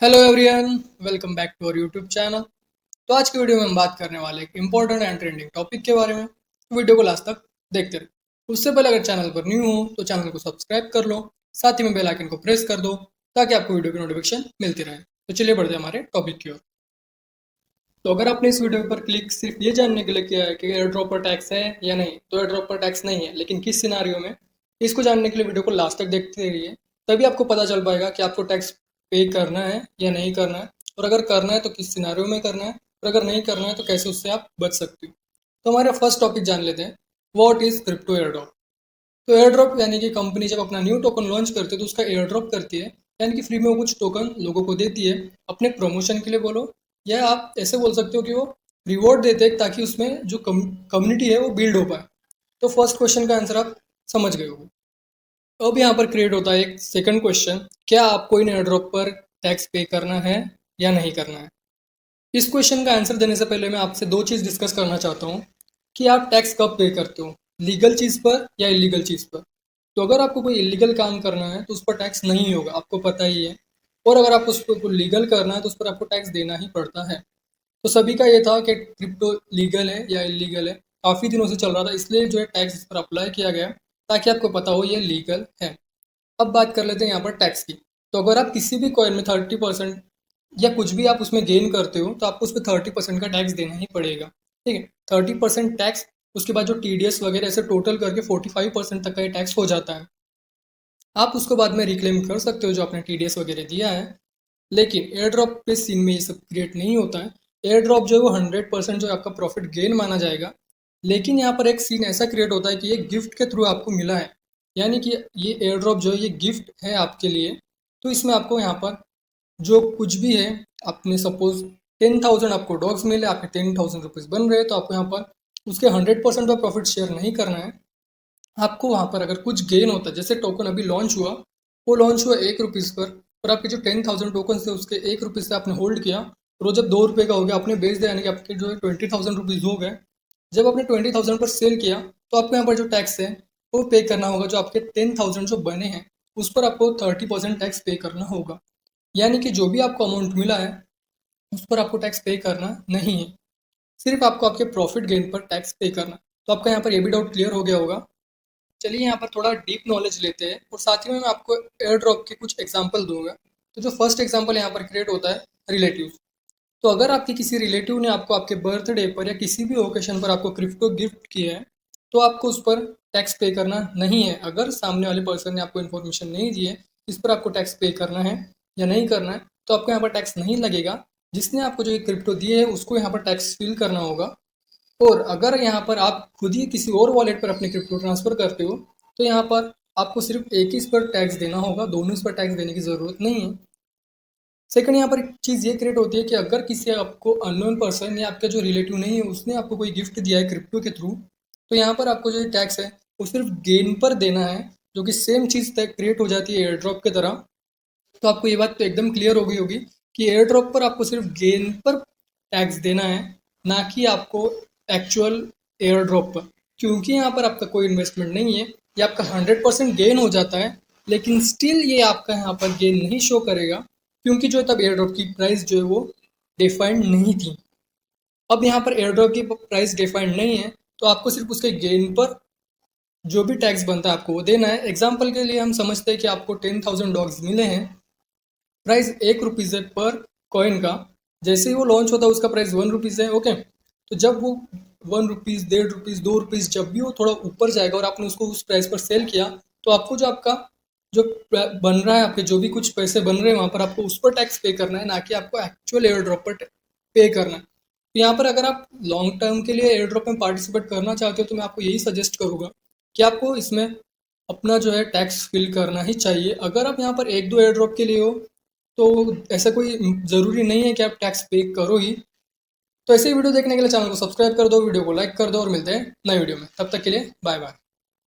Hello everyone, welcome back to our YouTube channel. तो आज की वीडियो में हम बात करने वाले एक इंपॉर्टेंट एंड ट्रेंडिंग टॉपिक के बारे में। तो वीडियो को लास्ट तक देखते रहो। उससे पहले अगर चैनल पर न्यू हो तो चैनल को सब्सक्राइब कर लो, साथ ही में बेल आइकन को प्रेस कर दो ताकि आपको वीडियो की नोटिफिकेशन मिलती रहे। तो चलिए बढ़ते हैं हमारे टॉपिक की ओर। तो अगर आपने इस वीडियो पर क्लिक सिर्फ ये जानने के लिए किया है कि एयर ड्रॉप पर टैक्स है या नहीं, तो एयर ड्रॉप पर टैक्स नहीं है, लेकिन किस सिनारियो में, इसको जानने के लिए वीडियो को लास्ट तक देखते रहिए। तभी आपको पता चल पाएगा कि आपको टैक्स पे करना है या नहीं करना है, और अगर करना है तो किस सिनारियो में करना है, और अगर नहीं करना है तो कैसे उससे आप बच सकते हो। तो हमारा फर्स्ट टॉपिक जान लेते हैं, what is crypto air drop. तो एयर ड्रॉप यानी कि कंपनी जब अपना न्यू टोकन लॉन्च करती है तो उसका एयर ड्रॉप करती है, यानी कि फ्री में वो कुछ टोकन लोगों को देती है अपने प्रमोशन के लिए बोलो, या आप ऐसे बोल सकते हो कि वो रिवॉर्ड देते हैं ताकि उसमें जो कम्युनिटी है वो बिल्ड हो पाए। तो फर्स्ट क्वेश्चन का आंसर आप समझ गए होंगे। अब यहाँ पर क्रिएट होता है एक सेकंड क्वेश्चन, क्या आपको इन एयर ड्रॉप पर टैक्स पे करना है या नहीं करना है। इस क्वेश्चन का आंसर देने से पहले मैं आपसे दो चीज़ डिस्कस करना चाहता हूँ कि आप टैक्स कब पे करते हो, लीगल चीज़ पर या इलीगल चीज़ पर। तो अगर आपको कोई इलीगल काम करना है तो उस पर टैक्स नहीं होगा, आपको पता ही है। और अगर आपको उस पर लीगल करना है तो उस पर आपको टैक्स देना ही पड़ता है। तो सभी का ये था कि क्रिप्टो लीगल है या इलीगल है, काफ़ी दिनों से चल रहा था, इसलिए जो है टैक्स इस पर अप्लाई किया गया ताकि आपको पता हो ये लीगल है। अब बात कर लेते हैं यहाँ पर टैक्स की। तो अगर आप किसी भी कॉइन में 30% या कुछ भी आप उसमें गेन करते हो तो आपको उस पर 30% का टैक्स देना ही पड़ेगा। ठीक है, 30% टैक्स, उसके बाद जो टीडीएस वगैरह ऐसे टोटल करके 45% तक का ये टैक्स हो जाता है। आप उसको बाद में रिक्लेम कर सकते हो जो आपने टीडीएस वगैरह दिया है। लेकिन एयर ड्रॉप पे सीन में ये सब क्रिएट नहीं होता है। एयर ड्रॉप जो है वो 100% जो है आपका प्रॉफिट गेन माना जाएगा। लेकिन यहाँ पर एक सीन ऐसा क्रिएट होता है कि ये गिफ्ट के थ्रू आपको मिला है, यानी कि ये एयर ड्रॉप जो है ये गिफ्ट है आपके लिए। तो इसमें आपको यहाँ पर जो कुछ भी है, आपने सपोज 10,000 आपको डॉग्स मिले, आपके 10,000 रुपीज़ बन रहे हैं, तो आपको यहाँ पर उसके 100% का प्रॉफिट शेयर नहीं करना है। आपको वहाँ पर अगर कुछ गेन होता है, जैसे टोकन अभी लॉन्च हुआ, वो लॉन्च हुआ 1 रुपीज़ पर, और आपके जो 10,000 टोकन थे उसके 1 रुपीज़ से आपने होल्ड किया, और वो जब 2 रुपये का हो गया आपने बेच दिया, यानी कि आपके जो है 20,000 रुपीज़ हो गए। जब आपने 20,000 पर सेल किया तो आपको यहाँ पर जो टैक्स है वो पे करना होगा, जो आपके 10,000 जो बने हैं उस पर आपको 30% टैक्स पे करना होगा। यानी कि जो भी आपको अमाउंट मिला है उस पर आपको टैक्स पे करना नहीं है, सिर्फ आपको आपके प्रॉफिट गेन पर टैक्स पे करना। तो आपका यहाँ पर ये भी डाउट क्लियर हो गया होगा। चलिए यहाँ पर थोड़ा डीप नॉलेज लेते हैं, और साथ ही में मैं आपको एयर ड्रॉप के कुछ एग्जांपल दूंगा। तो जो फर्स्ट एग्जांपल यहाँ पर क्रिएट होता है, रिलेटिव। तो अगर आपके किसी रिलेटिव ने आपको आपके बर्थडे पर या किसी भी ओकेशन पर आपको क्रिप्टो गिफ्ट किया है, तो आपको उस पर टैक्स पे करना नहीं है। अगर सामने वाले पर्सन ने आपको इन्फॉर्मेशन नहीं दी है इस पर आपको टैक्स पे करना है या नहीं करना है, तो आपको यहाँ पर टैक्स नहीं लगेगा। जिसने आपको जो ये क्रिप्टो दिए है उसको यहाँ पर टैक्स फिल करना होगा। और अगर यहाँ पर आप खुद ही किसी और वॉलेट पर अपने क्रिप्टो ट्रांसफ़र करते हो तो यहाँ पर आपको सिर्फ एक ही इस पर टैक्स देना होगा, दोनों इस पर टैक्स देने की ज़रूरत नहीं है। सेकंड यहाँ पर एक चीज़ ये क्रिएट होती है कि अगर किसी आपको अननोन पर्सन या आपका जो रिलेटिव नहीं है उसने आपको कोई गिफ्ट दिया है क्रिप्टो के थ्रू, तो यहाँ पर आपको जो टैक्स है वो सिर्फ गेन पर देना है, जो कि सेम चीज़ क्रिएट हो जाती है एयर ड्रॉप की तरह। तो आपको ये बात तो एकदम क्लियर हो गई होगी कि एयर ड्रॉप पर आपको सिर्फ गेन पर टैक्स देना है, ना कि आपको एक्चुअल एयर ड्रॉप पर। क्योंकि यहाँ पर आपका कोई इन्वेस्टमेंट नहीं है, ये आपका 100% गेन हो जाता है, लेकिन स्टिल ये आपका यहाँ पर गेन नहीं शो करेगा, क्योंकि जो तब एयर ड्रॉप की प्राइस जो है वो डिफाइंड नहीं थी। अब यहाँ पर एयर ड्रॉप की प्राइस डिफाइंड नहीं है, तो आपको सिर्फ उसके गेन पर जो भी टैक्स बनता है आपको वो देना है। एग्जाम्पल के लिए हम समझते हैं कि आपको 10,000 डॉग्स मिले हैं, प्राइस 1 रुपीज़ है पर कॉइन का। जैसे ही वो लॉन्च होता है उसका प्राइस 1 रुपीज़ है, ओके। तो जब वो 1 रुपीज़, 1.5 रुपीज़, 2 रुपीज़ जब भी वो थोड़ा ऊपर जाएगा और आपने उसको उस प्राइस पर सेल किया, तो आपको जो आपका जो बन रहा है, आपके जो भी कुछ पैसे बन रहे हैं वहाँ पर आपको उस पर टैक्स पे करना है, ना कि आपको एक्चुअल एयर ड्रॉप पर पे करना है। तो यहाँ पर अगर आप लॉन्ग टर्म के लिए एयर ड्रॉप में पार्टिसिपेट करना चाहते हो तो मैं आपको यही सजेस्ट करूँगा कि आपको इसमें अपना जो है टैक्स फिल करना ही चाहिए। अगर आप यहाँ पर एक दो एयर ड्रॉप के लिए हो तो ऐसा कोई ज़रूरी नहीं है कि आप टैक्स पे करो ही। तो ऐसे ही वीडियो देखने के लिए चैनल को सब्सक्राइब कर दो, वीडियो को लाइक कर दो, और मिलते हैं नई वीडियो में। तब तक के लिए बाय बाय।